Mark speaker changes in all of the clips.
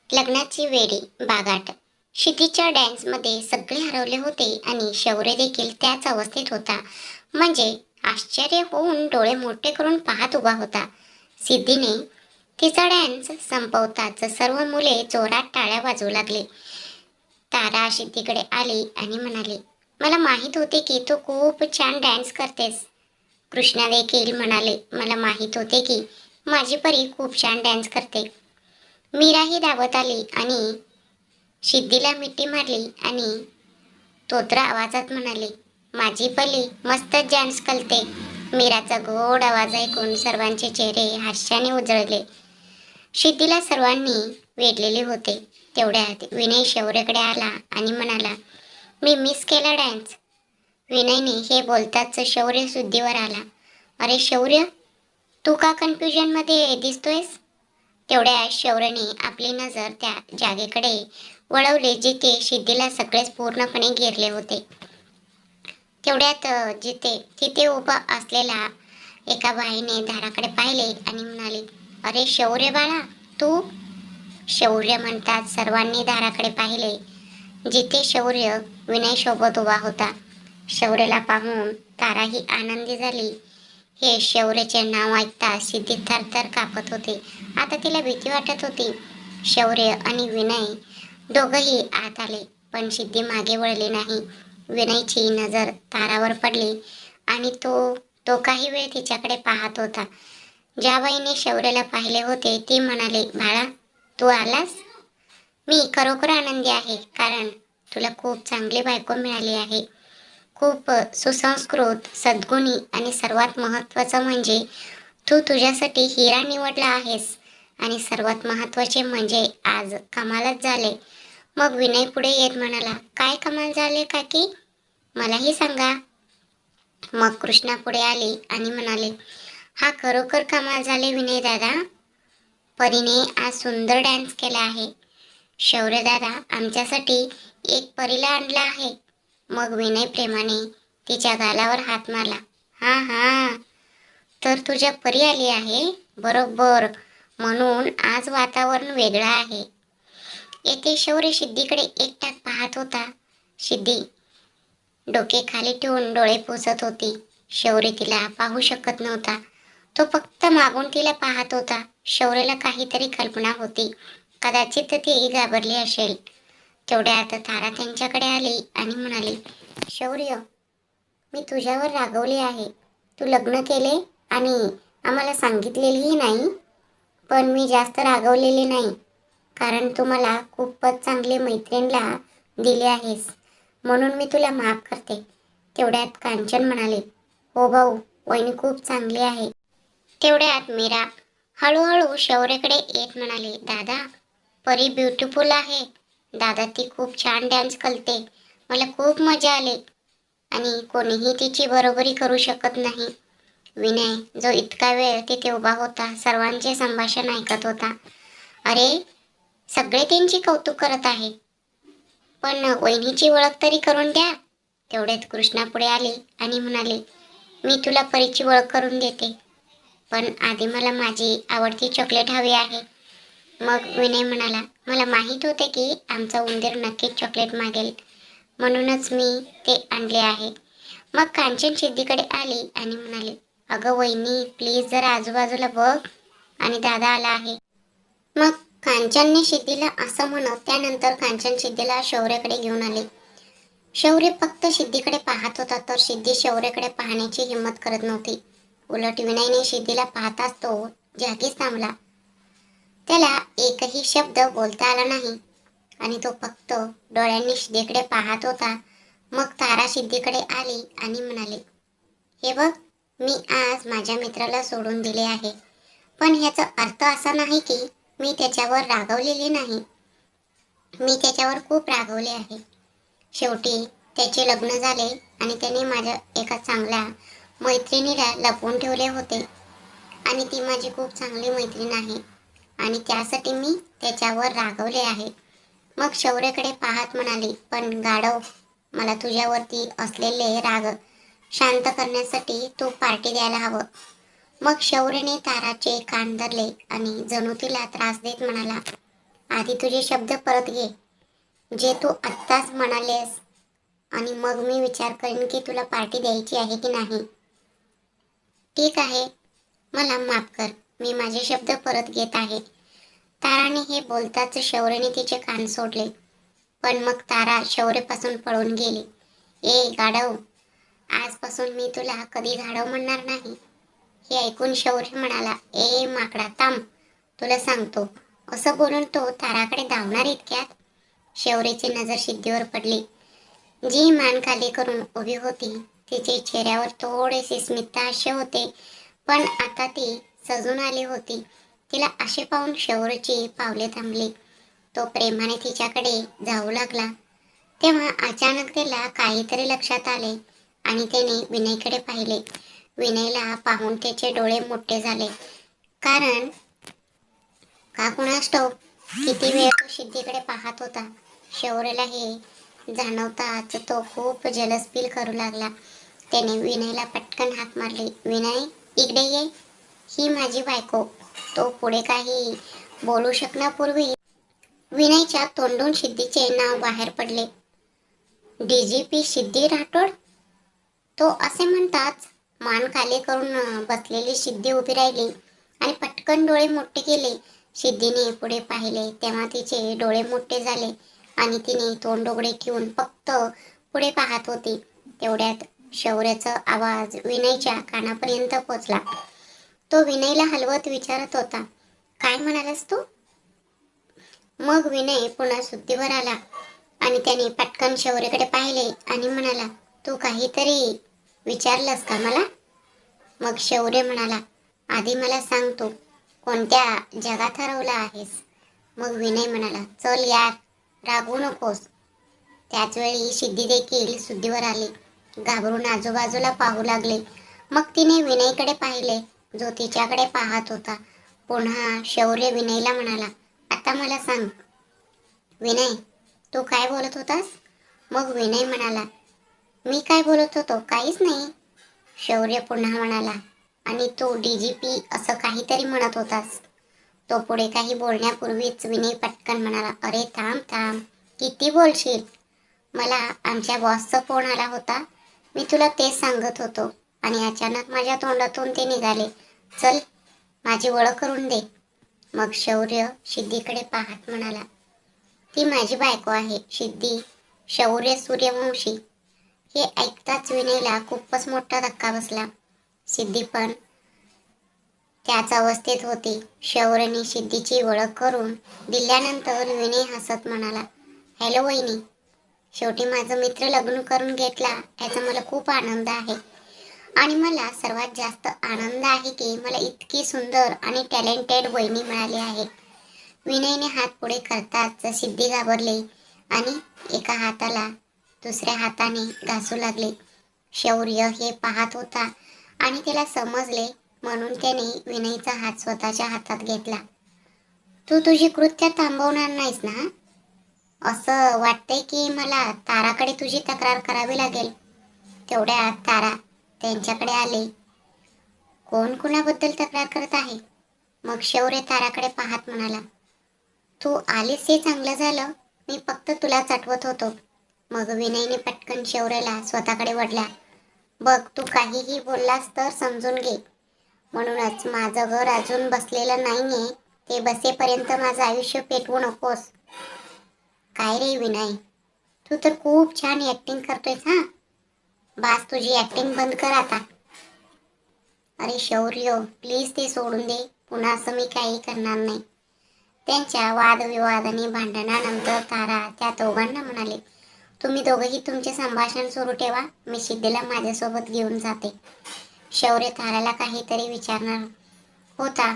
Speaker 1: लग्नाची वेडी बागाट. क्षितिजच्या डॅन्समध्ये सगळे हरवले होते आणि शौर्य देखील त्याच अवस्थेत होता. म्हणजे आश्चर्य होऊन डोळे मोठे करून पाहत उभा होता. सिद्धीने तिचा डॅन्स संपवताच सर्व मुले जोरात टाळ्या वाजवू लागले. तारा सिद्धीकडे आली आणि म्हणाली, मला माहीत होते की तू खूप छान डॅन्स करतेस. कृष्णा देखील म्हणाले, मला माहीत होते की माझी परी खूप छान डॅन्स करते. मीराही धावत आली आणि सिद्धीला मिठी मारली आणि तोत्रा आवाजात म्हणाली, माझी पली मस्त डान्स करते. मीराचा गोड आवाज ऐकून सर्वांचे चेहरे हास्याने उजळले. सिद्धीला सर्वांनी वेढलेले होते. तेवढ्यात विनय शौर्यकडे आला आणि म्हणाला, मी मिस केला डान्स. विनयने हे बोलताच शौर्य सिद्धीवर आला. अरे शौर्य, तू का कन्फ्युजनमध्ये दिसतोयस? तेवढ्या शौर्यने आपली नजर त्या जागेकडे वळवले जिथे सिद्धीला सगळेच पूर्णपणे घेरले होते. तेवढ्यात जिथे तिथे उभा असलेला एका बाईने दाराकडे पाहिले आणि म्हणाली, अरे शौर्य बाळा, तू? शौर्य म्हणतात सर्वांनी दाराकडे पाहिले जिथे शौर्य विनय सोबत उभा होता. शौर्यला पाहून ताराही आनंदी झाली. हे शौर्यचे नाव ऐकता सिद्धी थरथर कापत होते. आता तिला भीती वाटत होती. शौर्य आणि विनय दोघंही आत आले, पण सिद्धी मागे वळली नाही. विनयची नजर तारावर पडली आणि तो तो काही वेळ तिच्याकडे पाहत होता. ज्या बाईने शौर्यला पाहिले होते ती म्हणाली, बाळा, तू आलास? मी खरोखर आनंदी आहे, कारण तुला खूप चांगली बायको मिळाली आहे. खूप सुसंस्कृत, सद्गुणी आणि सर्वात महत्त्वाचं म्हणजे तू तुझ्यासाठी हिरा निवडला आहेस. आणि सर्वात महत्त्वाचे म्हणजे आज कमालच झाले. मग विनय पुढे येत म्हणाला, काय कमाल झाले काकी? मलाही सांगा. मग कृष्णा पुढे आली आणि म्हणाले, हा खरोखर कमाल झाले विनय दादा. परीने आज सुंदर डान्स केला आहे. शौर्य दादा आमच्यासाठी एक परीला आणला आहे. मग विनय प्रेमाने तिच्या गालावर हात मारला. हा हा, तर तुझ्या परी आली आहे, बरोबर, म्हणून आज वातावरण वेगळं आहे. येथे शौर्य सिद्धीकडे एकटाक पाहत होता. सिद्धी डोके खाली ठेवून डोळे पुसत होती. शौर्य तिला पाहू शकत नव्हता. तो फक्त मागून तिला पाहत होता. शौर्यला काहीतरी कल्पना होती. कदाचित ती घाबरली असेल. तेवढ्यात तारा त्यांच्याकडे आली आणि म्हणाली, शौर्य, मी तुझ्यावर रागवले आहे. तू लग्न केले आणि आम्हाला सांगितलेलेही नाही. पण मी जास्त रागवलेले नाही, कारण तू मला खूपच चांगले मैत्रिणीला दिले आहेस, म्हणून मी तुला माफ करते. तेवढ्यात कांचन म्हणाले, हो भाऊ, वहिनी खूप चांगली आहे. तेवढ्यात मीरा हळूहळू शौर्यकडे येत म्हणाली, दादा, परी ब्युटिफुल आहे. दादा, ती खूप छान डान्स करते. मला खूप मजा आली आणि कोणीही तिची बरोबरी करू शकत नाही. विनय जो इतका वेळ तिथे उभा होता सर्वांचे संभाषण ऐकत होता. अरे, सगळे त्यांची कौतुक करत आहे, पण वहिनीची ओळख तरी करून द्या. तेवढ्यात कृष्णा पुढे आली आणि म्हणाले, मी तुला परीची ओळख करून देते, पण आधी मला माझी आवडती चॉकलेट हवी आहे. मग विनय म्हणाला, मला माहीत होते की आमचा उंदीर नक्कीच चॉकलेट मागेल, म्हणूनच मी ते आणले आहे. मग कांचन सिद्धीकडे आली आणि म्हणाली, अगं वहिनी, प्लीज जरा आजूबाजूला बघ, आणि दादा आला आहे. मग कांचनने सिद्धीला असं म्हणत त्यानंतर कांचन सिद्धीला शौर्यकडे घेऊन आले. शौर्य फक्त सिद्धीकडे पाहत होता, तर सिद्धी शौर्यकडे पाहण्याची हिंमत करत नव्हती. उलट विनयने सिद्धीला पाहताच तो जागीच थांबला. त्याला एकही शब्द बोलता आला नाही आणि तो फक्त डोळ्यांनी सिद्धीकडे पाहत होता. मग तारा सिद्धीकडे आली आणि म्हणाली, हे बघ, मी आज माझ्या मित्राला सोडून दिले आहे, पण ह्याचा अर्थ असा नाही की मी त्याच्यावर रागवलेले नाही. मी त्याच्यावर खूप रागवले आहे. शेवटी त्याचे लग्न झाले आणि त्याने माझ्या एका चांगल्या मैत्रिणीला लपवून ठेवले होते आणि ती माझी खूप चांगली मैत्रीण आहे आणि त्यासाठी मी त्याच्यावर रागवले आहे. मग शौर्यकडे पाहत म्हणाली, पण गाढव, मला तुझ्यावरती असलेले राग शांत करण्यासाठी तू पार्टी द्यायला हवं. मग शौर्यने ताराचे कान धरले आणि जणू तिला त्रास देत म्हणाला, आधी तुझे शब्द परत घे, जे तू आत्ताच म्हणालेस, आणि मग मी विचार करेन की तुला पार्टी द्यायची आहे की नाही. ठीक आहे, मला माफ कर. मी माझे शब्द परत घेत आहे. ताराने हे बोलताच शौर्यने तिचे कान सोडले. पण मग तारा शौर्यपासून पळून गेली. ए गाढव, आजपासून मी तुला कधी गाढव म्हणणार नाही. हे ऐकून शौर्य म्हणाला, ए माकडा थांब, तुला सांगतो. असं बोलून तो ताराकडे धावणार इतक्यात शौर्याची नजर सिद्धीवर पडली, जी मान खाली करून उभी होती. तिचे चेहऱ्यावर थोडेसे स्मितहास्य होते, पण आता ती सजून आली होती. तिला असे पाहून शौर्यची पावले थांबली. तो प्रेमाने तिच्याकडे जाऊ लागला. तेव्हा अचानक त्याला काहीतरी लक्षात आले आणि त्याने विनयकडे पाहिले. विनयला पाहून त्याचे डोळे मोठे झाले. कारण का कुणास ठाऊक किती वेळ तो सिद्धीकडे पाहत होता. शौर्यला हे जाणवताच तो खूप जलस फील करू लागला. त्याने विनयला पटकन हाक मारली. विनय, इकडे ये, ही माझी बायको. तो पुढे काही बोलू शकण्यापूर्वी विनयच्या तोंडून सिद्धीचे नाव बाहेर पडले. डीजीपी सिद्धी राठोड. तो असे म्हणताच मान खाली करून बसलेली सिद्धी उभी राहिली आणि पटकन डोळे मोठे केले. सिद्धीने पुढे पाहिले तेव्हा तिचे डोळे मोठे झाले आणि तिने तोंड उघडे ठेवून फक्त पुढे पाहत होती. तेवढ्यात शौर्याचा आवाज विनयच्या कानापर्यंत पोचला. तो विनयला हलवत विचारत होता, काय म्हणालास तू? मग विनय पुन्हा शुद्धीवर आला आणि त्याने पटकन शौर्यकडे पाहिले आणि म्हणाला, तू काहीतरी विचारलंस का मला? मग शौर्य म्हणाला, आधी मला सांग, तू कोणत्या जगात हरवला आहेस? मग विनय म्हणाला, चल यार, रागवू नकोस. त्याच वेळी सिद्धी देखील शुद्धीवर आली. घाबरून आजूबाजूला पाहू लागले. मग तिने विनयकडे पाहिले, जो तिच्याकडे पाहत होता. पुन्हा शौर्य विनयला म्हणाला, आता मला सांग विनय, तू काय बोलत होतास? मग विनय म्हणाला, मी काय बोलत होतो? काहीच नाही. शौर्य पुन्हा म्हणाला, आणि तू डीजीपी असं काहीतरी म्हणत होतास. तो पुढे काही बोलण्यापूर्वीच विनय पटकन म्हणाला, अरे थांब थांब, किती बोलशील? मला आमच्या बॉसचा फोन आला होता. मी तुला तेच सांगत होतो आणि अचानक माझ्या तोंडातून ते निघाले. चल, माझी ओळख करून दे. मग शौर्य सिद्धीकडे पाहत म्हणाला, ती माझी बायको आहे, सिद्धी शौर्य सूर्यवंशी. हे ऐकताच विनयला खूपच मोठा धक्का बसला. सिद्धी पण त्याच अवस्थेत होती. शौर्यने सिद्धीची ओळख करून दिल्यानंतर विनय हसत म्हणाला, हॅलो वहिनी, शेवटी माझा मित्र लग्न करून घेतला याचा मला खूप आनंद आहे. आणि मला सर्वात जास्त आनंद आहे की मला इतकी सुंदर आणि टॅलेंटेड वहिनी मिळाली आहे. विनयने हात पुढे करताच सिद्धी घाबरली आणि एका हाताला दुसऱ्या हाताने घासू लागले. शौर्य हे पाहत होता आणि त्याला समजले, म्हणून त्याने विनयचा हात स्वतःच्या हातात घेतला. तू तुझी कृत्य थांबवणार नाहीस ना? असं वाटतंय की मला ताराकडे तुझी तक्रार करावी लागेल. तेवढ्यात तारा त्यांच्याकडे आले. कोण कुणाबद्दल तक्रार करत आहे? मग शौर्य ताराकडे पाहत म्हणाला, तू आलीस हे चांगलं झालं. मी फक्त तुलाच आठवत होतो. मग विनयने पटकन शौर्यला स्वतःकडे वळला. बघ, तू काहीही बोललास तर समजून घे. म्हणूनच माझं घर अजून बसलेलं नाहीये. ते बसेपर्यंत माझं आयुष्य पेटवू नकोस. काय रे विनय, तू तर खूप छान ऍक्टिंग करतोयस हा. बास, तुझी ऍक्टिंग बंद कर आता. अरे शौर्य, प्लीज ते सोडून दे. पुन्हा असं मी काही करणार नाही. त्यांच्या वादविवाद आणि भांडणानंतर तारा त्या दोघांना म्हणाले, तुम्ही दोघंही तुमचे संभाषण सुरू ठेवा. मी सिद्धीला माझ्यासोबत घेऊन जाते. शौर्य ताराला काहीतरी विचारणार होता.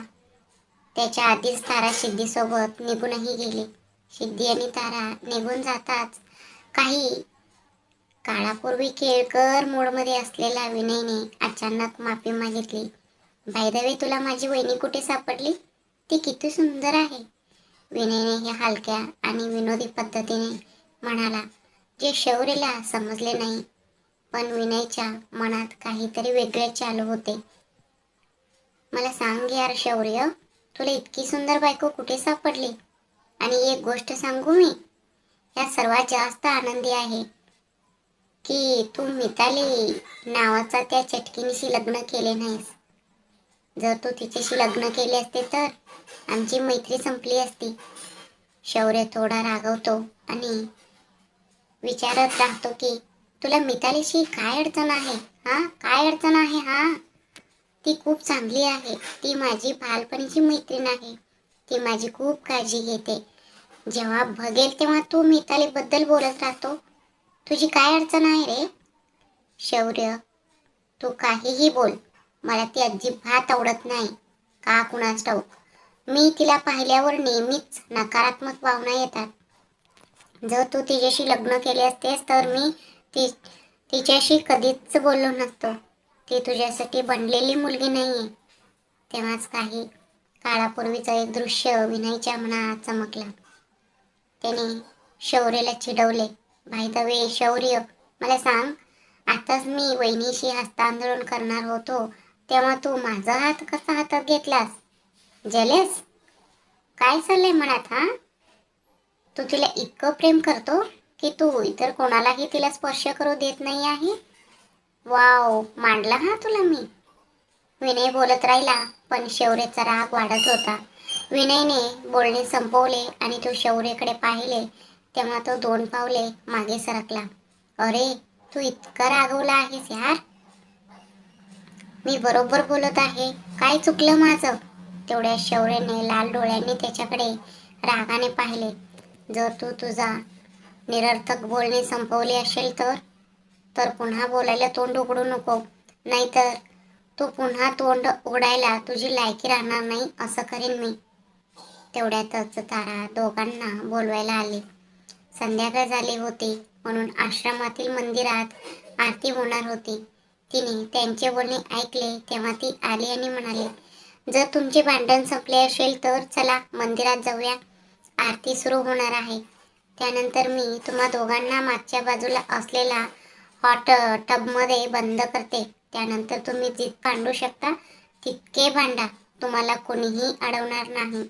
Speaker 1: त्याच्या आधीच तारा सिद्धीसोबत निघूनही गेली. सिद्धी आणि तारा निघून जाताच काही काळापूर्वी केळकर मूडमध्ये असलेला विनयने अचानक माफी मागितली. बाय द वे, तुला माझी वहिनी कुठे सापडली? ती किती सुंदर आहे. विनयने हे हलक्या आणि विनोदी पद्धतीने म्हणाला, जे शौर्यला समजले नाही. पण विनयच्या मनात काहीतरी वेगळे चालू होते. मला सांग यार शौर्य, तुला इतकी सुंदर बायको कुठे सापडली? आणि एक गोष्ट सांगू मी, यात सर्वात जास्त आनंदी आहे की तू मिताली नावाचा त्या चटकीनीशी लग्न केले नाहीस. जर तू तिच्याशी लग्न केले असते तर आमची मैत्री संपली असती. शौर्य थोडा रागवतो आणि विचारत राहतो की तुला मितालीशी काय अडचण आहे? काय अडचण आहे? ती खूप चांगली आहे. ती माझी बालपणीची मैत्रीण आहे. ती माझी खूप काळजी घेते. जेव्हा बघेल तेव्हा तू मिताली बद्दल बोलत राहतो. तुझी काय अडचण आहे रे? शौर्य, तू काहीही बोल, मला ती अजिबात आवडत नाही. का कुणास ठाऊक, मी तिला पाहिल्यावर नेहमीच नकारात्मक भावना येतात. जर तू तिच्याशी लग्न केले असतेस तर मी ती तिच्याशी कधीच बोललो नसतो. ती तुझ्यासाठी बनलेली मुलगी नाहीये. तेव्हाच काही काळापूर्वीचं एक दृश्य विनयच्या मनात चमकलं. त्याने शौर्यला चिडवले, बाय द वे शौर्य, मला सांग, आताच मी वहिनीशी हस्तांदोलन करणार होतो तेव्हा तू माझा हात कसा हातात घेतलास? जेलेस? काय चाललंय मनात? तू तिला इतकं प्रेम करतो की तू इतर कोणालाही तिला स्पर्श करू देत नाही आहे? वाव, मांडला तुला मी. विनय बोलत राहिला पण शौर्याचा राग वाढत होता. विनयने बोलणे संपवले आणि तो शौर्यकडे पाहिले तेव्हा तो 2 पावले मागे सरकला. अरे, तू इतका रागवला आहेस यार? मी बरोबर बोलत आहे. काय चुकलं माझं? तेवढ्या शौर्याने लाल डोळ्यांनी त्याच्याकडे रागाने पाहिले. जर तू तुझा निरर्थक बोलणे संपवले असेल तर पुन्हा बोलायला तोंड उघडू नको. नाहीतर तू पुन्हा तोंड उघडायला तुझी लायकी राहणार नाही, असं करीन मी. तेवढ्यातच तारा दोघांना बोलवायला आली. संध्याकाळ झाली होती म्हणून आश्रमातील मंदिरात आरती होणार होती. तिने त्यांचे बोलणे ऐकले तेव्हा ती आली आणि म्हणाली, जर तुमचे भांडण संपले असेल तर चला मंदिरात जाऊया. आरती सुरू होणार आहे. त्यानंतर मी तुम्हा दोघांना मागच्या बाजूला असलेला हॉट टबमध्ये बंद करते. त्यानंतर तुम्ही जित भांडू शकता तितके भांडा. तुम्हाला कोणीही अडवणार नाही.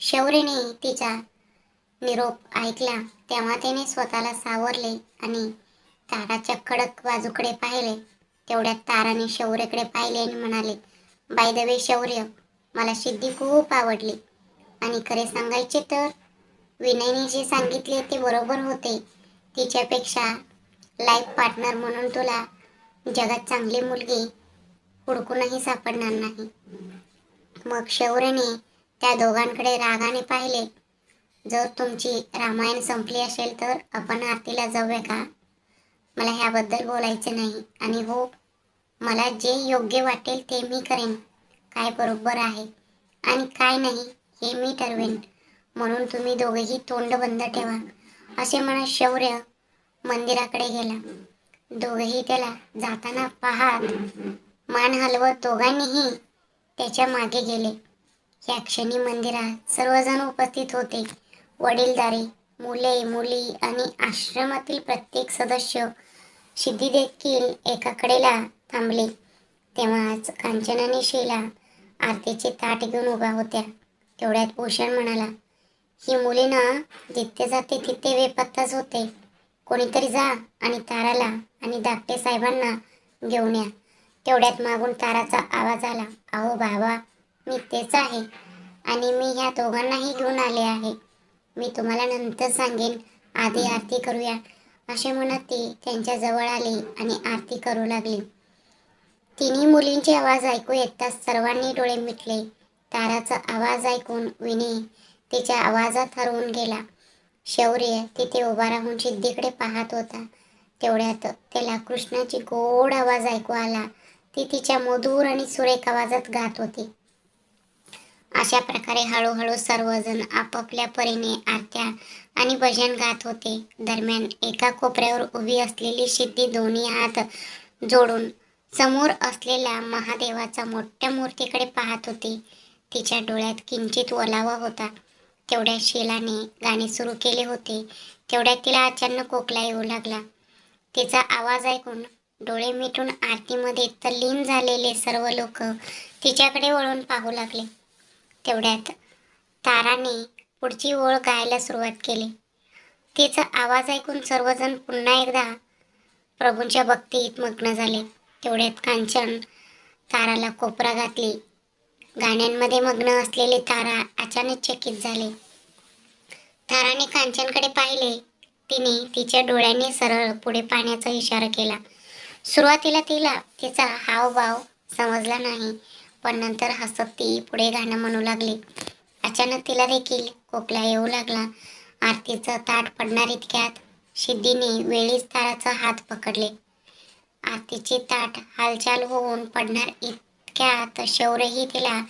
Speaker 1: शौर्यने तिचा निरोप ऐकला तेव्हा त्याने स्वतःला सावरले आणि ताराच्या कडक बाजूकडे पाहिले. तेवढ्यात ताराने शौर्यकडे पाहिले आणि म्हणाले, बाय द वे शौर्य, मला सिद्धी खूप आवडली. आणि खरे सांगायचे तर विनयने जे सांगितले ते बरोबर होते. तिच्यापेक्षा लाईफ पार्टनर म्हणून तुला जगात चांगली मुलगी हुडकूनही सापडणार नाही. मग शौर्यने त्या दोघांकडे रागाने पाहिले. जर तुमची रामायण संपली असेल तर आपण आरतीला जाऊया का? मला ह्याबद्दल बोलायचे नाही. आणि हो, मला जे योग्य वाटेल ते मी करेन. काय बरोबर आहे आणि काय नाही हे मी ठरवेन. म्हणून तुम्ही दोघेही तोंड बंद ठेवा. असे म्हणत शौर्य मंदिराकडे गेला. दोघेही त्याला जाताना पाहत मान हलवत दोघांनीही त्याच्या मागे गेले. या क्षणी मंदिरात सर्वजण उपस्थित होते. वडीलधारे, मुले, मुली आणि आश्रमातील प्रत्येक सदस्य. सिद्धी देखील एका कडेला थांबले. तेव्हाच कांचन आणि शीला आरतीचे ताट घेऊन उभ्या होत्या. तेवढ्यात भूषण म्हणाला, ही मुली ना जिथे जाते तिथे बेपत्ताच होते. कोणीतरी जा आणि ताराला आणि धाकटे साहेबांना घेऊन या. तेवढ्यात मागून ताराचा आवाज आला, अहो बाबा, मी तेच आहे आणि मी ह्या दोघांनाही घेऊन आले आहे. मी तुम्हाला नंतर सांगेन, आधी आरती करूया. असे म्हणत ती त्यांच्या जवळ आली आणि आरती करू लागली. तिन्ही मुलींचे आवाज ऐकू येताच सर्वांनी डोळे मिटले. ताराचा आवाज ऐकून विनय तिच्या आवाजात हरवून गेला. शौर्य तिथे उभा राहून सिद्धीकडे पाहत होता. तेवढ्यात त्याला कृष्णाची गोड आवाज ऐकू आला. ती तिच्या मधुर आणि सुरेख आवाजात गात होती. अशा प्रकारे हळूहळू सर्वजण आपापल्या परीने आरत्या आणि भजन गात होते. दरम्यान एका कोपऱ्यावर उभी असलेली सिद्धी दोन्ही हात जोडून समोर असलेल्या महादेवाच्या मोठ्या मूर्तीकडे पाहत होती. तिच्या डोळ्यात किंचित ओलावा होता. तेवढ्यात शीलाने गाणे सुरू केले होते. तेवढ्यात तिला अचानक खोकला येऊ लागला. तिचा आवाज ऐकून डोळे मिटून आरतीमध्ये तल्लीन झालेले सर्व लोक तिच्याकडे वळून पाहू लागले. तेवढ्यात ताराने पुढची ओळ गायला सुरुवात केली. तिचा आवाज ऐकून सर्वजण पुन्हा एकदा प्रभूंच्या भक्तीत मग्न झाले. तेवढ्यात कांचन ताराला कोपरा घातली. गाण्यांमध्ये मग्न असलेली तारा अचानक चकित झाली. ताराने कांचनकडे पाहिले. तिने तिच्या डोळ्यांनी सरळ पुढे पाहण्याचा इशारा केला. सुरुवातीला तिला तिचा हावभाव समजला नाही, पण नंतर हसत ती पुढे गाणं म्हणू लागली. अचानक तिला देखील खोकला येऊ लागला. आरतीचं ताट पडणार इतक्यात सिद्धीने वेळीच ताराचा हात पकडले. आरतीचे ताट हालचाल होऊन पडणार इतक्यात शौर्यही तिला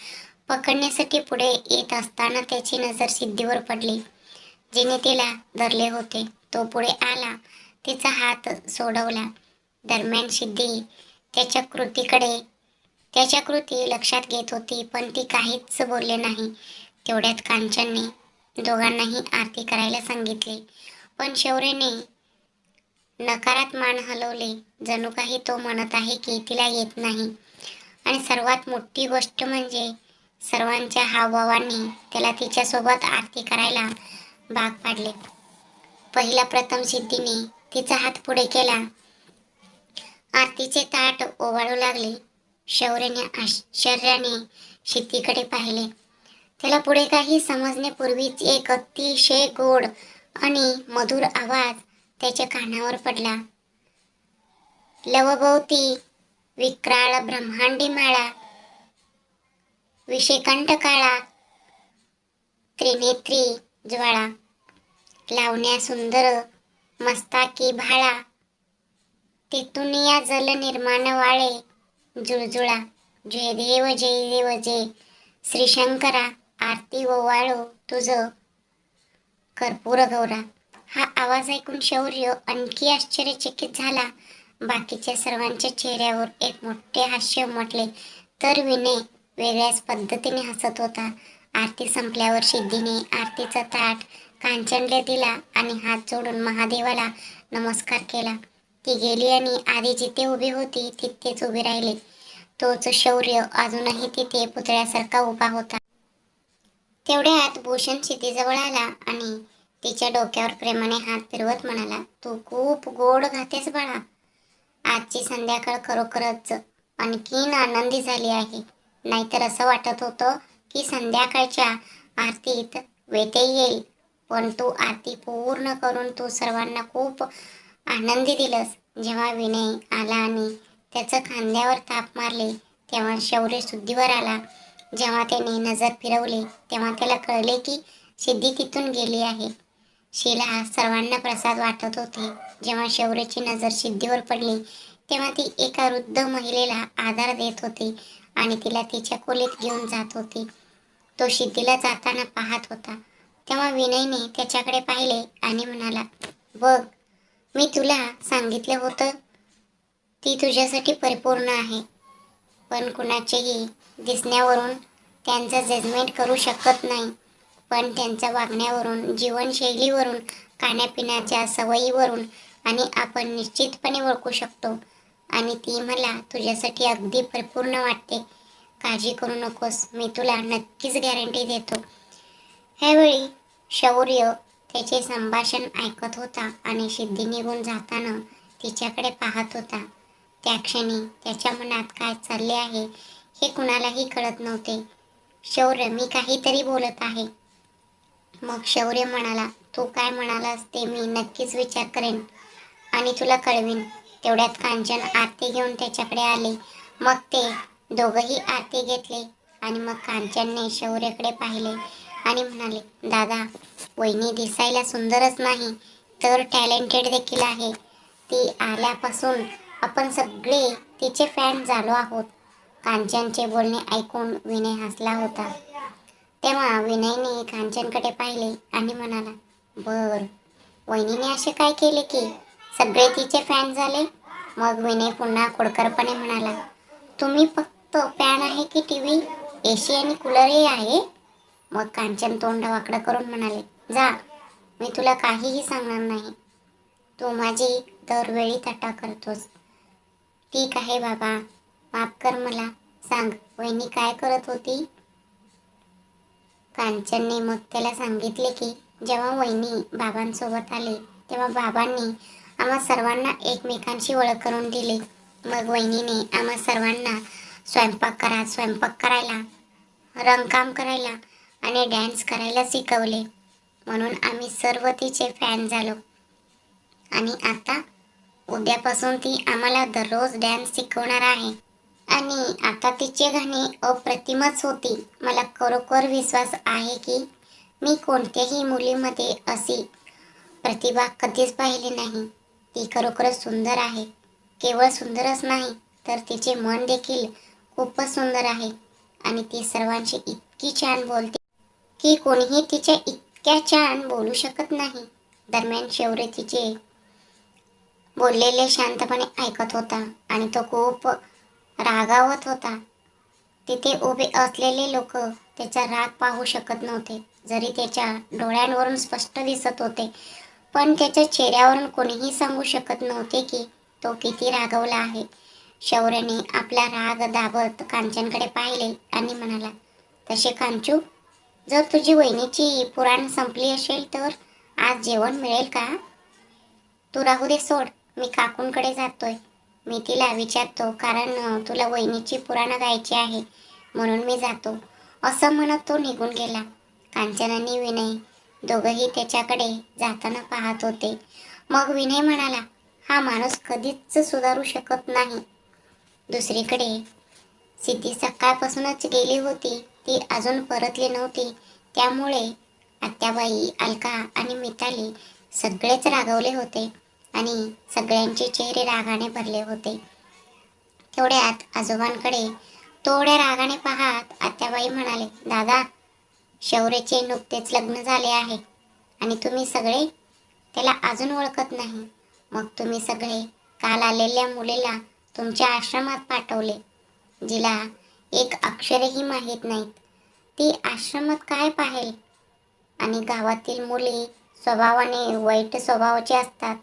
Speaker 1: पकडण्यासाठी पुढे येत असताना त्याची नजर सिद्धीवर पडली. जिने तिला धरले होते तो पुढे आला. तिचा हात सोडवला. दरम्यान सिद्धी त्याच्या कृती लक्षात घेत होती, पण ती काहीच बोलले नाही. तेवढ्यात कांचनने दोघांनाही आरती करायला सांगितले, पण शौर्यने नकारात मान हलवले. जणू काही तो म्हणत आहे की तिला येत नाही. आणि सर्वात मोठी गोष्ट म्हणजे सर्वांच्या हावभावांनी त्याला तिच्यासोबत आरती करायला भाग पाडले. पहिला प्रथम सिद्धीने तिचा हात पुढे केला. आरतीचे ताट ओवाळू लागले. शौर्याने आश्चर्याने सिद्धीकडे पाहिले. त्याला पुढे काही समजण्यापूर्वीच एक अतिशय गोड आणि मधुर आवाज त्याच्या कानावर पडला. लवभोवती विक्राळ ब्रह्मांडी माळा, विषेकंठ काळा, त्रिनेत्री ज्वाळा, लावण्या सुंदर मस्ताकी भाळा, तिथून या जल निर्माण वाळे, जुळजुळा, जय देव जय देव जय श्री शंकरा, आरती ओवाळो तुझ कर्पूर गौरा. हा आवाज ऐकून शौर्य आणखी आश्चर्यचकित झाला. बाकीच्या सर्वांच्या चेहऱ्यावर एक मोठे हास्य उमटले, तर विनय वेगळ्याच पद्धतीने हसत होता. आरती संपल्यावर सिद्धीने आरतीचा ताट कांचनला दिला आणि हात जोडून महादेवाला नमस्कार केला. ती गेली आणि आधी जिथे उभी होती तिथेच उभी राहिली. तोच शौर्य अजूनही तिथे पुतळ्यासारखा उभा होता. तेवढ्यात भूषण सिद्धीजवळ आला आणि तिच्या डोक्यावर प्रेमाने हात फिरवत म्हणाला, तू खूप गोड गातेस बाळा. आजची संध्याकाळ खरोखरच आणखीन आनंदी झाली आहे. नाहीतर असं वाटत होतं की संध्याकाळच्या आरतीत व्यत्यय येईल, पण तू आरती पूर्ण करून तू सर्वांना खूप आनंदी दिलंस. जेव्हा विनय आला आणि त्याचं खांद्यावर ताप मारले तेव्हा शौर्य शुद्धीवर आला. जेव्हा त्याने नजर फिरवली तेव्हा त्याला कळले की सिद्धी तिथून गेली आहे. शीला सर्वांना प्रसाद वाटत होती. जेव्हा शौर्याची नजर सिद्धीवर पडली तेव्हा ती एका वृद्ध महिलेला आधार देत होती आणि तिला तिच्या खोलीत घेऊन जात होती. तो सिद्धीला जाताना पाहत होता. तेव्हा विनयने त्याच्याकडे पाहिले आणि म्हणाला, बघ, मी तुला सांगितलं होतं ती तुझ्यासाठी परिपूर्ण आहे. पण कुणाचेही दिसण्यावरून त्यांचं जजमेंट करू शकत नाही, पण त्यांच्या वागण्यावरून, जीवनशैलीवरून, खाण्यापिण्याच्या सवयीवरून आणि आपण निश्चितपणे ओळखू शकतो. आणि ती मला तुझ्यासाठी अगदी परिपूर्ण वाटते. काळजी करू नकोस, मी तुला नक्कीच गॅरंटी देतो. ह्यावेळी शौर्य त्याचे संभाषण ऐकत होता आणि सिद्धी निघून जाताना तिच्याकडे पाहत होता. त्या क्षणी त्याच्या मनात काय चालले आहे हे कुणालाही कळत नव्हते. शौर्य, मी काहीतरी बोलत आहे. मग शौर्य म्हणाला, तू काय म्हणालास ते मी नक्कीच विचार करेन आणि तुला कळवीन. तेवढ्यात कांचन आरती घेऊन त्याच्याकडे आले. मग ते दोघंही आरती घेतले आणि मग कांचनने शौर्याकडे पाहिले आणि म्हणाले, दादा, वहिनी दिसायला सुंदरच नाही तर टॅलेंटेड देखील आहे. ती आल्यापासून आपण सगळे तिचे फॅन झालो आहोत. कांचनचे बोलणे ऐकून विनय हसला होता. तेव्हा विनयने कांचनकडे पाहिले आणि म्हणाला, बर, वहिनीने असे काय केले की सगळे तिचे फॅन झाले? मग विनय पुन्हा खोडकरपणे म्हणाला, तुम्ही फक्त फॅन आहे की टीव्ही, एसी आणि कूलरही आहे? मग कांचन तोंड वाकडं करून म्हणाले, जा, मी तुला काहीही सांगणार नाही. तू माझी दरवेळी थट्टा करतोस. ठीक आहे बाबा, माफ कर मला. सांग, वहिनी काय करत होती? कांचनने मग त्याला सांगितले की जेव्हा वहिनी बाबांसोबत आले तेव्हा बाबांनी आम्हा सर्वांना एकमेकांशी ओळख करून दिली. मग वहिनीने आम्हा सर्वांना स्वयंपाक करायला, रंगकाम करायला आणि डॅन्स करायला शिकवले. म्हणून आम्ही सर्व तिचे फॅन झालो. आणि आता उद्यापासून ती आम्हाला दररोज डॅन्स शिकवणार आहे. आणि आता तिची गाणी अप्रतिमच होती. मला खरोखर विश्वास आहे की मी कोणत्याही मुलीमध्ये अशी प्रतिभा कधीच पाहिली नाही. ती खरोखरच सुंदर आहे. केवळ सुंदरच नाही तर तिचे मन देखील खूपच सुंदर आहे. आणि ती सर्वांशी इतकी छान बोलते की कोणीही तिच्या इतक्या छान बोलू शकत नाही. दरम्यान शौर्य तिचे बोललेले शांतपणे ऐकत होता आणि तो खूप रागावत होता. तिथे उभे असलेले लोक त्याचा राग पाहू शकत नव्हते. जरी त्याच्या डोळ्यांवरून स्पष्ट दिसत होते, पण त्याच्या चेहऱ्यावरून कोणीही सांगू शकत नव्हते की तो किती रागवला आहे. शौर्याने आपला राग दाबत कांचनकडे पाहिले आणि म्हणाला, तसे कांचू, जर तुझी वहिनीची पुराण संपली असेल तर आज जेवण मिळेल का? तू राहू दे, सोड. मी काकूंकडे जातोय. मी तिला विचारतो, कारण तुला वहिनीची पुराणं गायची आहे म्हणून मी जातो, असं म्हणत तो निघून गेला. कांचन आणि विनय दोघंही त्याच्याकडे जाताना पाहत होते. मग विनय म्हणाला, हा माणूस कधीच सुधारू शकत नाही. दुसरीकडे सिद्धी सकाळपासूनच गेली होती. ती अजून परतली नव्हती. त्यामुळे आत्याबाई, अलका आणि मिताली सगळेच रागावले होते आणि सगळ्यांचे चेहरे रागाने भरले होते. तेवढ्यात आजोबांकडे थोड्या रागाने पाहत आत्याबाई म्हणाले, दादा, शौर्यचे नुकतेच लग्न झाले आहे आणि तुम्ही सगळे त्याला अजून ओळखत नाही. मग तुम्ही सगळे काल आलेल्या मुलीला तुमच्या आश्रमात पाठवले, जिला एक अक्षरही माहीत नाहीत. ती आश्रमात काय पाहेल? आणि गावातील मुली स्वभावाने वाईट स्वभावाची असतात.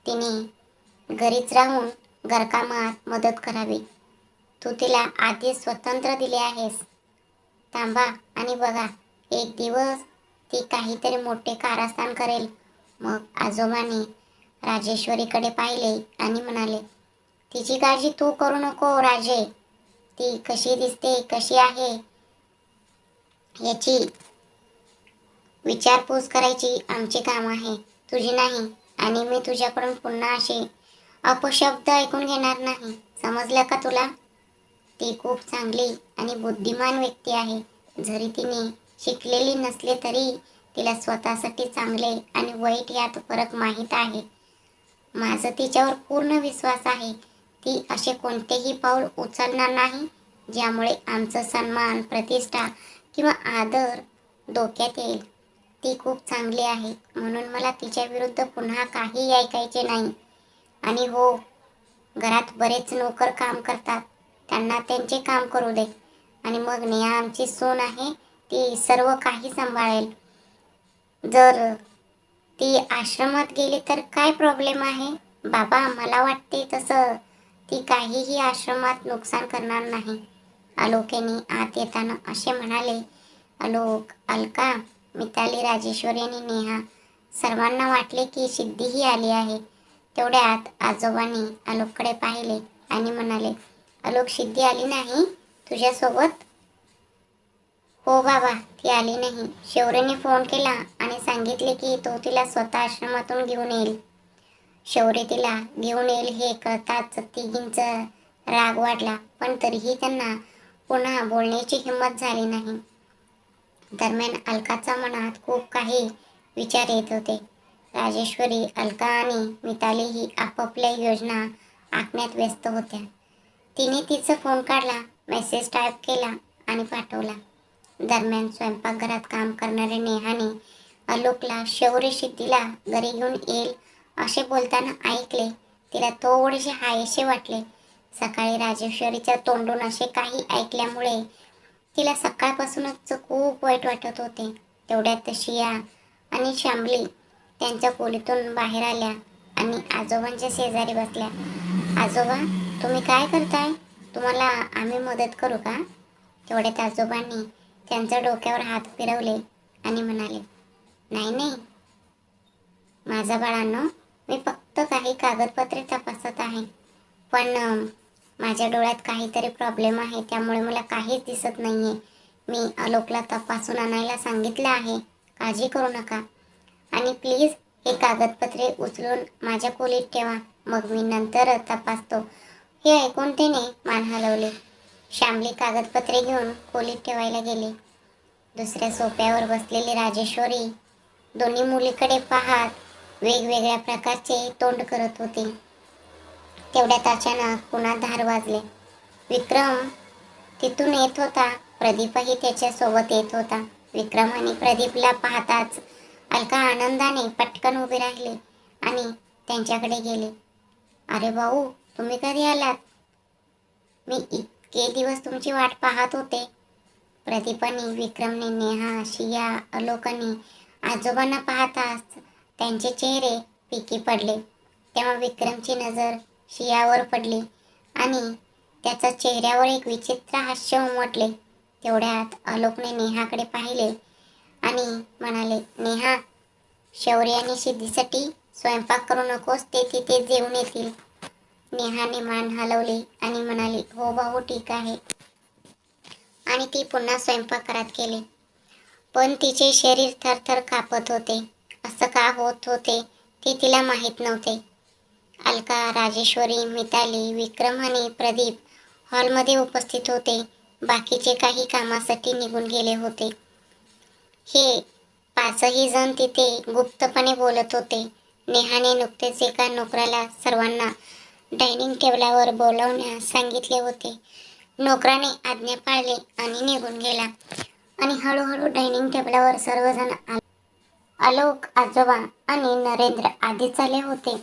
Speaker 1: तिने घरीच राहून घरकामात मदत करावी. तू तिला आधी स्वतंत्र दिले आहेस. थांबा आणि बघा, एक दिवस ती काहीतरी मोठे कारस्थान करेल. मग आजोबांनी राजेश्वरीकडे पाहिले आणि म्हणाले, तिची काळजी तू करू नको राजे. ती कशी दिसते, कशी आहे याची विचारपूस करायची आमचे काम आहे, तुझी नाही. आणि मी तुझ्याकडून पुन्हा असे अपशब्द ऐकून घेणार नाही. समजलं का तुला? ती खूप चांगली आणि बुद्धिमान व्यक्ती आहे. जरी तिने शिकलेली नसले तरी तिला स्वतःसाठी चांगले आणि वाईट यात फरक माहीत आहे. माझा तिच्यावर पूर्ण विश्वास आहे. ती असे कोणतेही पाऊल उचलणार नाही ज्यामुळे आमचा सन्मान, प्रतिष्ठा किंवा आदर धोक्यात येईल. ती खूप चांगली आहे म्हणून मला तिच्या विरुद्ध पुन्हा काही ऐकायचे नाही. आणि हो, घरात बरेच नोकर काम करतात, त्यांना त्यांचे काम करू दे. आणि मग नेहा आमची सून आहे, ती सर्व काही सांभाळेल. जर ती आश्रमात गेली तर काय प्रॉब्लेम आहे? बाबा, मला वाटते तसं ती काहीही आश्रमात नुकसान करणार नाही. आलोकेने आत येताना असे म्हणाले. आलोक, अलका, मिताली, राजेश्वरी आणि नेहा सर्वांना वाटले की सिद्धीही आली आहे. तेवढ्यात आजोबांनी आलोककडे पाहिले आणि म्हणाले, आलोक, सिद्धी आली नाही तुझ्यासोबत? हो बाबा, ती आली नाही. शौर्यने फोन केला आणि सांगितले की तो तिला स्वतः आश्रमातून घेऊन येईल. शौर्य तिला घेऊन येईल हे कळताच तिघींचा राग वाढला, पण तरीही त्यांना पुन्हा बोलण्याची हिंमत झाली नाही. दरम्यान अलकाच्या मनात खूप काही विचार येत होते. राजेश्वरी, अलका आणि मिताली ही आपापल्या योजना आखण्यात व्यस्त होत्या. तिने तिचा फोन काढला, मेसेज टाईप केला आणि पाठवला. दरम्यान स्वयंपाकघरात काम करणाऱ्या नेहाने आलोकला शौर्य सिद्धीला घरी घेऊन येईल असे बोलताना ऐकले. तिला थोडेसे हायसे वाटले. सकाळी राजेश्वरीच्या तोंडून असे काही ऐकल्यामुळे तिला सकाळपासूनच खूप वाईट वाटत होते. तेवढ्यात शिया आणि शांबली त्यांच्या खोलीतून बाहेर आल्या आणि आजोबांच्या शेजारी बसल्या. आजोबा, तुम्ही काय करताय? तुम्हाला आम्ही मदत करू का? तेवढ्यात आजोबांनी त्यांच्या डोक्यावर हात फिरवले आणि म्हणाले, नाही नाही माझ्या बाळांनो, मी फक्त काही कागदपत्रे तपासत आहे. पण माझ्या डोळ्यात काहीतरी प्रॉब्लेम आहे, त्यामुळे मला काहीच दिसत नाहीये. मी आलोकला तपासून आणायला सांगितलं आहे, काळजी करू नका. आणि प्लीज हे कागदपत्रे उचलून माझ्या खोलीत ठेवा, मग मी नंतर तपासतो. हे ऐकून त्याने मान हलवले. श्यामली कागदपत्रे घेऊन खोलीत ठेवायला गेली. दुसऱ्या सोफ्यावर बसलेली राजेश्वरी दोन्ही मुलीकडे पाहत वेगवेगळ्या प्रकारचे तोंड करत होती. तेवढ्यात अचानक पुन्हा धार वाजले. विक्रम तिथून येत होता. प्रदीपही त्याच्या सोबत येत होता. विक्रम आणि प्रदीपला पाहताच अलका आनंदाने पटकन उभी राहिली आणि त्यांच्याकडे गेली. अरे भाऊ, तुम्ही कधी आलात? मी इतके दिवस तुमची वाट पाहत होते. प्रदीपने, विक्रमने, नेहा, शिया, अलोकने आजोबांना पाहताच त्यांचे चेहरे फिके पडले. तेव्हा विक्रमची नजर शियावर पडली आणि त्याच्या चेहऱ्यावर एक विचित्र हास्य उमटले. तेवढ्यात आलोकने नेहाकडे पाहिले आणि म्हणाले, नेहा, शौर्य आणि सिद्धीसाठी स्वयंपाक करू नकोस, ते तिथे जेवून येतील. नेहाने मान हलवली आणि म्हणाली, हो भाऊ, ठीक आहे. आणि ती पुन्हा स्वयंपाकघरात गेली. पण तिचे शरीर थरथर कापत होते. असं का होत होते ते तिला माहीत नव्हते. अलका, राजेश्वरी, मिताली, विक्रम आणि प्रदीप हॉलमध्ये उपस्थित होते. बाकीचे काही कामासाठी निघून गेले होते. हे पाचही जण तिथे गुप्तपणे बोलत होते. नेहाने नुकतेच एका नोकराला सर्वांना डायनिंग टेबलावर बोलावण्यास सांगितले होते. नोकराने आज्ञा पाळली आणि निघून गेला आणि हळूहळू डायनिंग टेबलावर सर्वजण आलोक, आजोबा आणि नरेंद्र आधीच आले होते.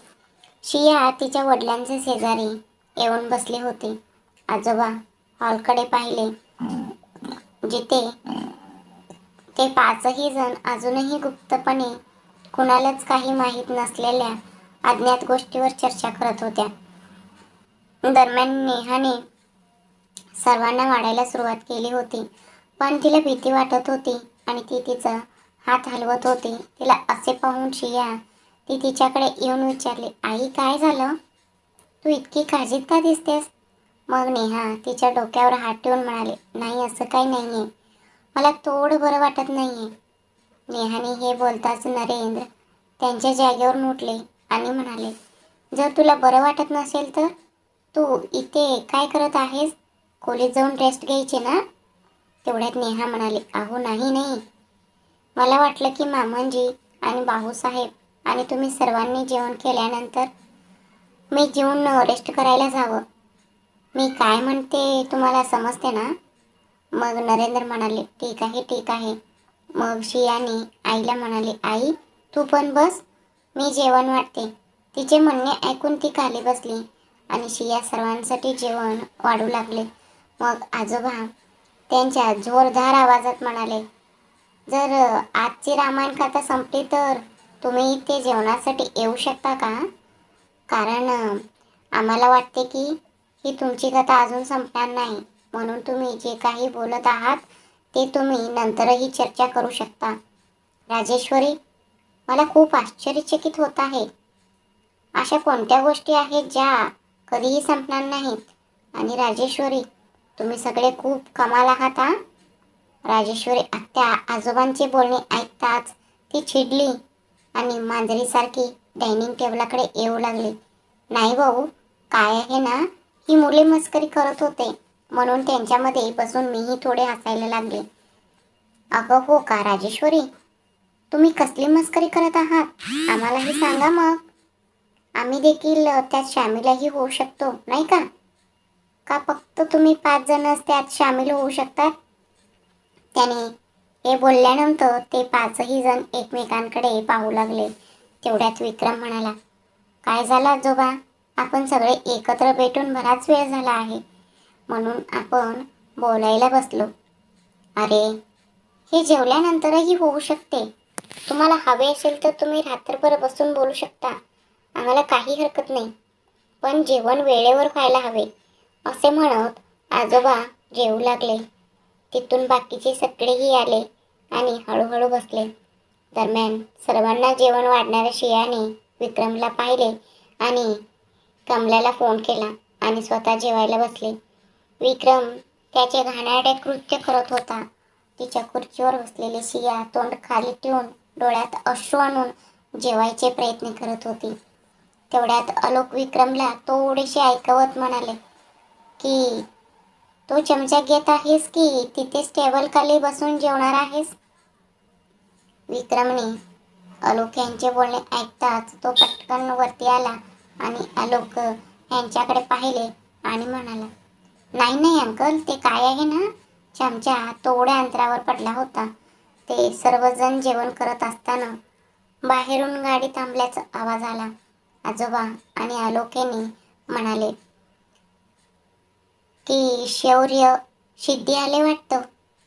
Speaker 1: शिया तिच्या वडिलांचे शेजारी येऊन बसले होते. आजोबा हॉलकडे पाहिले, जिथे ते पाचही जण अजूनही गुप्तपणे कुणालाच काही माहीत नसलेल्या अज्ञात गोष्टीवर चर्चा करत होत्या. दरम्यान नेहाने सर्वांना वाढायला सुरुवात केली होती. पण तिला भीती वाटत होती आणि ती तिचा हात हलवत होती. तिला असे पाहून शिया ती तिच्याकडे येऊन विचारली, आई, काय झालं? तू इतकी काळजीत का दिसतेस? मग नेहा तिच्या डोक्यावर हात ठेवून म्हणाले, नाही, असं काही नाहीये, मला थोडं बरं वाटत नाहीये. नेहाने हे बोलताच नरेंद्र त्यांच्या जागेवरून उठले आणि म्हणाले, जर तुला बरं वाटत नसेल तर तू इथे काय करत आहेस? खोलीत जाऊन रेस्ट घ्यायची ना? तेवढ्यात नेहा म्हणाली, अहो नाही नाही, मला वाटलं की मामांजी आणि भाऊसाहेब आणि तुम्ही सर्वांनी जेवण केल्यानंतर मी जेवून रेस्ट करायला जावं. मी काय म्हणते तुम्हाला समजते ना? मग नरेंद्र म्हणाले, ठीक आहे ठीक आहे. मग शियाने आईला म्हणाले, आई, तू पण बस, मी जेवण वाढते. तिचे म्हणणे ऐकून ती खाली बसली आणि शिया सर्वांसाठी जेवण वाढू लागले. मग आजोबा त्यांच्या जोरदार आवाजात म्हणाले, जर आजची रामायण कथा संपली तर तुम्ही इथे जेवणासाठी येऊ शकता का? कारण आम्हाला वाटते की ही तुमची कथा अजून संपणार नाही, म्हणून तुम्ही जे काही बोलत आहात ते तुम्ही नंतरही चर्चा करू शकता. राजेश्वरी, मला खूप आश्चर्यचकित होत आहे. अशा कोणत्या गोष्टी आहेत ज्या कधीही संपणार नाहीत? आणि राजेश्वरी, तुम्ही सगळे खूप कमाल आहात हा. राजेश्वरी आत्या आजोबांचे बोलणे ऐकताच ती चिडली आणि मांजरीसारखी डायनिंग टेबलाकडे येऊ लागली. नाही भाऊ, काय आहे ना, ही मुले मस्करी करत होते म्हणून त्यांच्यामध्ये बसून मीही थोडे हसायला लागले. अगं हो का राजेश्वरी, तुम्ही कसली मस्करी करत आहात? आम्हालाही सांगा, मग आम्ही देखील त्यात सामीलही होऊ शकतो, नाही का? का फक्त तुम्ही 5 जणच त्यात सामील होऊ शकतात? त्याने हे बोलल्यानंतर ते पाचही जण एकमेकांकडे पाहू लागले. तेवढ्यात विक्रम म्हणाला, काय झालं आजोबा? आपण सगळे एकत्र भेटून बराच वेळ झाला आहे, म्हणून आपण बोलायला बसलो. अरे, हे जेवल्यानंतरही होऊ शकते. तुम्हाला हवे असेल तर तुम्ही रात्रभर बसून बोलू शकता, आम्हाला काही हरकत नाही. पण जेवण वेळेवर व्हायला हवे. असे म्हणत आजोबा जेवू लागले. तिथून बाकीचे सगळेही आले आणि हळूहळू बसले. दरम्यान सर्वांना जेवण वाढणाऱ्या शियाने विक्रमला पाहिले आणि कमलाला फोन केला आणि स्वतः जेवायला बसले. विक्रम त्याचे घाणेरडे कृत्य करत होता. तिच्या खुर्चीवर बसलेली शिया तोंड खाली ठेवून डोळ्यात अश्रू आणून जेवायचे प्रयत्न करत होती. तेवढ्यात आलोक विक्रमला थोडेसे ऐकवत म्हणाले की तो चमचा घेत आहेस की तिथेच टेबल खाली बसून जेवणार आहेस. विक्रमने आलोक यांचे बोलणे ऐकताच तो पटकन वरती आला आणि आलोक यांच्याकडे पाहिले आणि म्हणाला, नाही नाही अंकल, ते काय आहे ना, चमचा थोड्या अंतरावर पडला होता. ते सर्वजण जेवण करत असताना बाहेरून गाडी थांबल्याचा आवाज आला. आजोबा आणि आलोक यांनी म्हणाले की शौर्य सिद्धी आले वाटतं.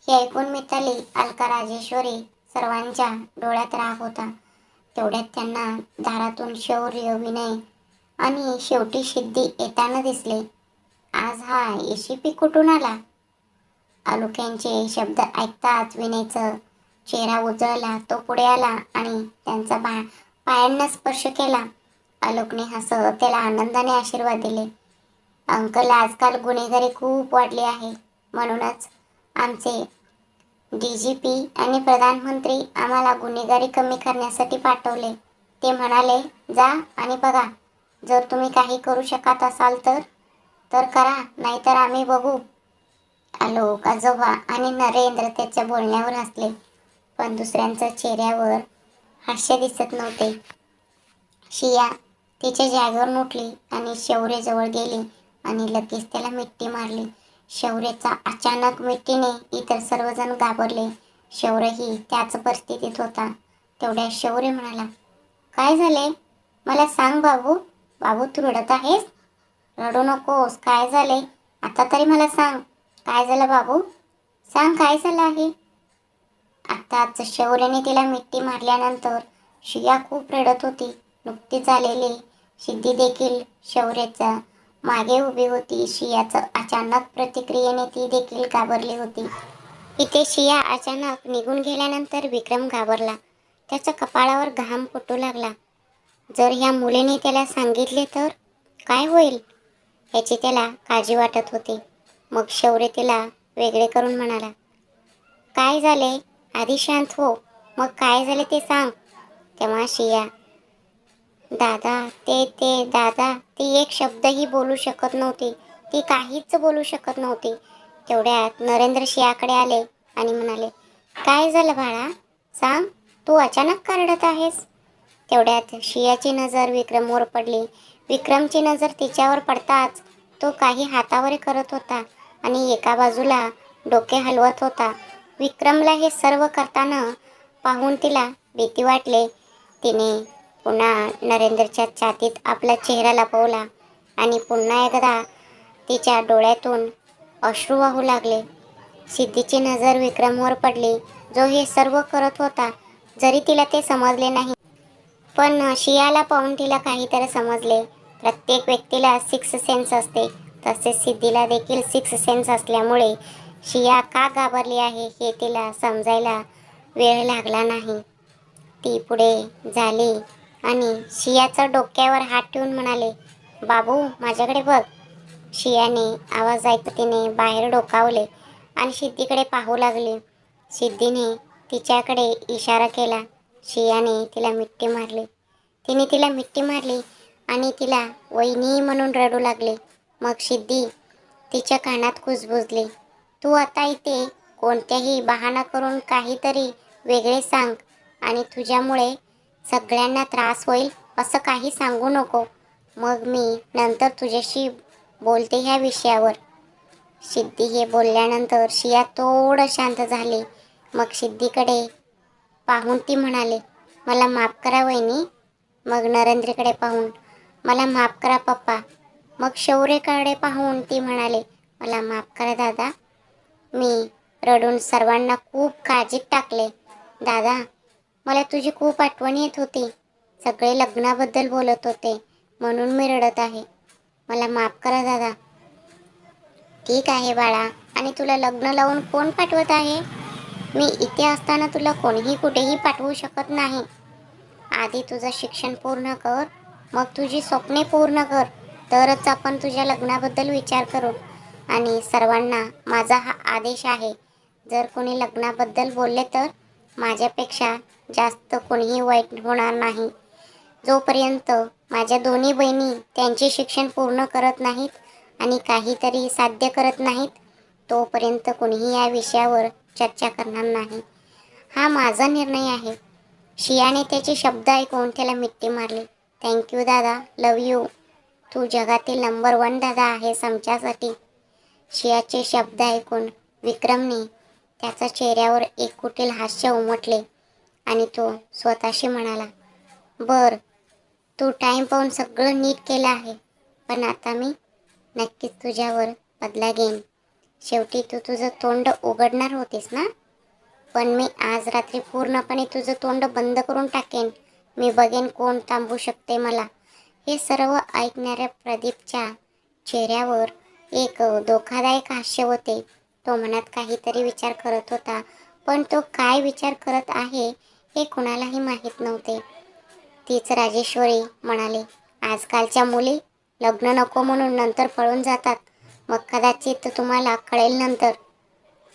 Speaker 1: हे ऐकून मिताली, अलका, राजेश्वरी सर्वांच्या डोळ्यात राग होता. तेवढ्यात त्यांना दारातून शौर्य, विनय आणि शेवटी सिद्धी येताना दिसले. आज हा एसीपी कुठून आला? आलोक यांचे शब्द ऐकताच विनयचा चेहरा उजळला. तो पुढे आला आणि त्यांचा पायांना स्पर्श केला. आलोकने हसत त्याला आनंदाने आशीर्वाद दिले. अंकल, आजकाल गुन्हेगारी खूप वाढली आहे, म्हणूनच आमचे DGP आणि प्रधानमंत्री आम्हाला गुन्हेगारी कमी करण्यासाठी पाठवले. ते म्हणाले, जा आणि बघा, जर तुम्ही काही करू शकत असाल तर करा, नाहीतर आम्ही बघू. आलोक, आजोबा आणि नरेंद्र त्याच्या बोलण्यावर हसले, पण दुसऱ्यांच्या चेहऱ्यावर हास्य दिसत नव्हते. शिया तिच्या जागेवरून उठली आणि शौर्यजवळ गेली आणि लगेच त्याला मिठी मारली. शौर्यचा अचानक मिठीने इतर सर्वजण घाबरले. शौर्यही त्याच परिस्थितीत होता. तेवढ्या शौर्य म्हणाला, काय झाले? मला सांग बाबू. बाबू, तू रडत आहेस? रडू नकोस. काय झाले आता तरी मला सांग. काय झालं बाबू? सांग, काय झालं आहे? आताच शौर्याने तिला मिठी मारल्यानंतर शिया खूप रडत होती. नुकतीच आलेली सिद्धी देखील शौर्याच्या मागे उभी होती. शियाच्या अचानक प्रतिक्रियेने ती देखील घाबरली होती. इथे शिया अचानक निघून गेल्यानंतर विक्रम घाबरला. त्याच्या कपाळावर घाम फुटू लागला. जर ह्या मुलीने त्याला सांगितले तर काय होईल याची त्याला काळजी वाटत होती. मग शौर्य तिला वेगळे करून म्हणाला, काय झाले? आधी शांत हो, मग काय झाले ते सांग. तेव्हा शिया, दादा, दादा, ती एक शब्दही बोलू शकत नव्हती. ती काहीच बोलू शकत नव्हती. तेवढ्यात नरेंद्र शियाकडे आले आणि म्हणाले, काय झालं बाळा? सांग, तू अचानक का रडत आहेस? तेवढ्यात शियाची नजर विक्रमवर पडली. विक्रमची नजर तिच्यावर पडताच तो काही हातावर करत होता आणि एका बाजूला डोके हलवत होता. विक्रमला हे सर्व करताना पाहून तिला भीती वाटले. तिने पुन्हा नरेंद्रच्या छातीत आपला चेहरा लपवला आणि पुन्हा एकदा तिच्या डोळ्यातून अश्रू वाहू लागले. सिद्धीची नजर विक्रमवर पडली, जो हे सर्व करत होता. जरी तिला ते समजले नाही, पण शियाला पाहून तिला काहीतरी समजले. प्रत्येक व्यक्तीला सिक्स सेन्स असते, तसेच सिद्धीला देखील सिक्स सेन्स असल्यामुळे शिया का घाबरली आहे हे तिला समजायला वेळ लागला नाही. ती पुढे झाली आणि शियाच्या डोक्यावर हात ठेवून म्हणाले, बाबू, माझ्याकडे बघ. शियाने आवाज ऐकत तिने बाहेर डोकावले आणि सिद्धीकडे पाहू लागली. सिद्धीने तिच्याकडे इशारा केला. शियाने तिला मिठी मारली. तिने तिला मिठी मारली आणि तिला वहिनी म्हणून रडू लागले. मग सिद्धी तिच्या कानात कुजबुजली, तू आता इथे कोणत्याही बहाणा करून काहीतरी वेगळे सांग आणि तुझ्यामुळे सगळ्यांना त्रास होईल असं काही सांगू नको. मग मी नंतर तुझ्याशी बोलते ह्या विषयावर. सिद्धी हे बोलल्यानंतर शिया थोडं शांत झाली. मग सिद्धीकडे पाहून ती म्हणाले, मला माफ करा वहिनी. मग नरेंद्रकडे पाहून, मला माफ करा पप्पा. मग शौर्यकडे पाहून ती म्हणाले, मला माफ करा दादा. मी रडून सर्वांना खूप काळजीत टाकले. दादा, मला तुझी खूप आठवण येत होती. सगळे लग्नाबद्दल बोलत होते, म्हणून मी रडत आहे. मला माफ करा दादा. ठीक आहे बाळा, आणि तुला लग्न लावून कोण पाठवत आहे? मी इथे असताना तुला कोणीही कुठेही पाठवू शकत नाही. आधी तुझं शिक्षण पूर्ण कर, मग तुझी स्वप्ने पूर्ण कर, तरच आपण तुझ्या लग्नाबद्दल विचार करू. आणि सर्वांना माझा हा आदेश आहे, जर कोणी लग्नाबद्दल बोलले तर माझ्यापेक्षा जास्त कोणीही वाईट होणार नाही. जोपर्यंत माझ्या दोन्ही बहिणी त्यांचे शिक्षण पूर्ण करत नाहीत आणि काहीतरी साध्य करत नाहीत, तोपर्यंत कोणीही या विषयावर चर्चा करणार नाही. हा माझा निर्णय आहे. शियाने त्याचे शब्द ऐकून त्याला मिठी मारली. थँक्यू दादा, लव यू. तू जगातील नंबर 1 दादा आहेस आमच्यासाठी. शियाचे शब्द ऐकून विक्रमने त्याच्या चेहऱ्यावर एक कुटील हास्य उमटले आणि तो स्वतःशी म्हणाला, बर, तू टाईम पाहून सगळं नीट केलं आहे, पण आता मी नक्कीच तुझ्यावर बदला घेईन. शेवटी तू तुझं तोंड उघडणार होतीस ना? पण मी आज रात्री पूर्णपणे तुझं तोंड बंद करून टाकेन. मी बघेन कोण थांबवू शकते मला. हे सर्व ऐकणाऱ्या प्रदीपच्या चेहऱ्यावर एक धोकादायक हास्य होते. तो मनात काहीतरी विचार करत होता, पण तो काय विचार करत आहे हे कुणालाही माहीत नव्हते. तीच राजेश्वरी म्हणाली, आजकालच्या मुली लग्न नको म्हणून नंतर पळून जातात. मग कदाचित तुम्हाला कळेल नंतर.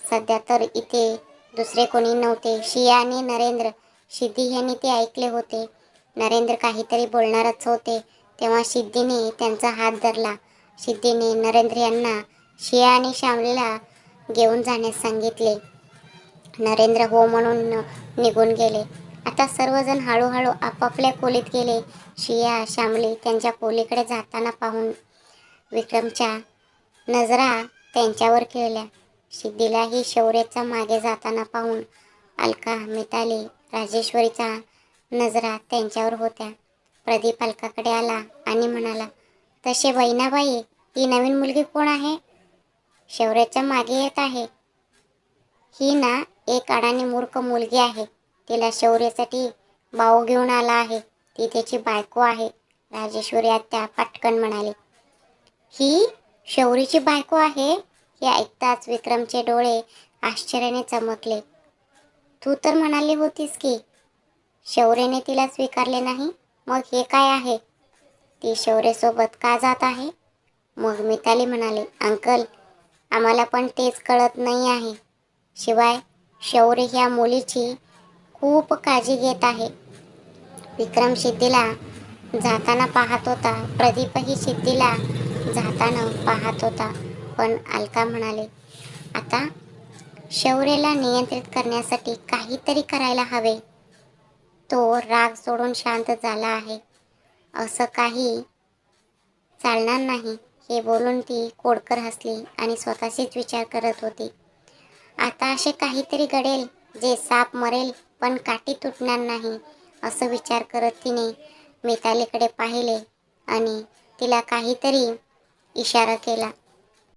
Speaker 1: सध्या तर इथे दुसरे कोणी नव्हते. शिया आणि नरेंद्र. सिद्धी यांनी ते ऐकले होते. नरेंद्र काहीतरी बोलणारच होते तेव्हा सिद्धीने त्यांचा हात धरला. सिद्धीने नरेंद्र यांना शिया आणि श्यामलीला घेऊन जाण्यास सांगितले. नरेंद्र हो म्हणून निघून गेले. आता सर्वजण हळूहळू आपापल्या खोलीत गेले. शिया श्यामली त्यांच्या खोलीकडे जाताना पाहून विक्रमच्या नजरा त्यांच्यावर खेळल्या. सिद्धीलाही शौर्याच्या मागे जाताना पाहून अलका, मिताली, राजेश्वरीचा नजरा त्यांच्यावर होत्या. प्रदीप अलकाकडे आला आणि म्हणाला, तसे बहिणाबाई, ही नवीन मुलगी कोण आहे? शौर्याच्या मागे येत आहे. ही ना एक अडाणी मूर्ख मुलगी आहे. तिला शौर्यासाठी भाऊ घेऊन आला आहे. ती त्याची बायको आहे. राजेश्वरी आत्या पटकन म्हणाले. ही शौरीची बायको आहे? हे ऐकताच विक्रमचे डोळे आश्चर्याने चमकले. तू तर म्हणाली होतीस की शौर्याने तिला स्वीकारले नाही. मग हे काय आहे? ती शौर्यासोबत का जात आहे? मग मिताली म्हणाले, अंकल, आम्हाला पण तेच कळत नाही आहे. शिवाय शौर्य ह्या मुलीची खूप काळजी घेत आहे. विक्रम सिद्धीला जाताना पाहत होता. प्रदीपही सिद्धीला जाताना पाहत होता. पण अलका म्हणाले, आता शौर्याला नियंत्रित करण्यासाठी काहीतरी करायला हवे. तो राग सोडून शांत झाला आहे. असं काही चालणार नाही. हे बोलून ती खोडकर हसली आणि स्वतःशीच विचार करत होती. आता असे काहीतरी घडेल जे साप मरेल पण काठी तुटणार नाही. असं विचार करत तिने मितालीकडे पाहिले आणि तिला काहीतरी इशारा केला.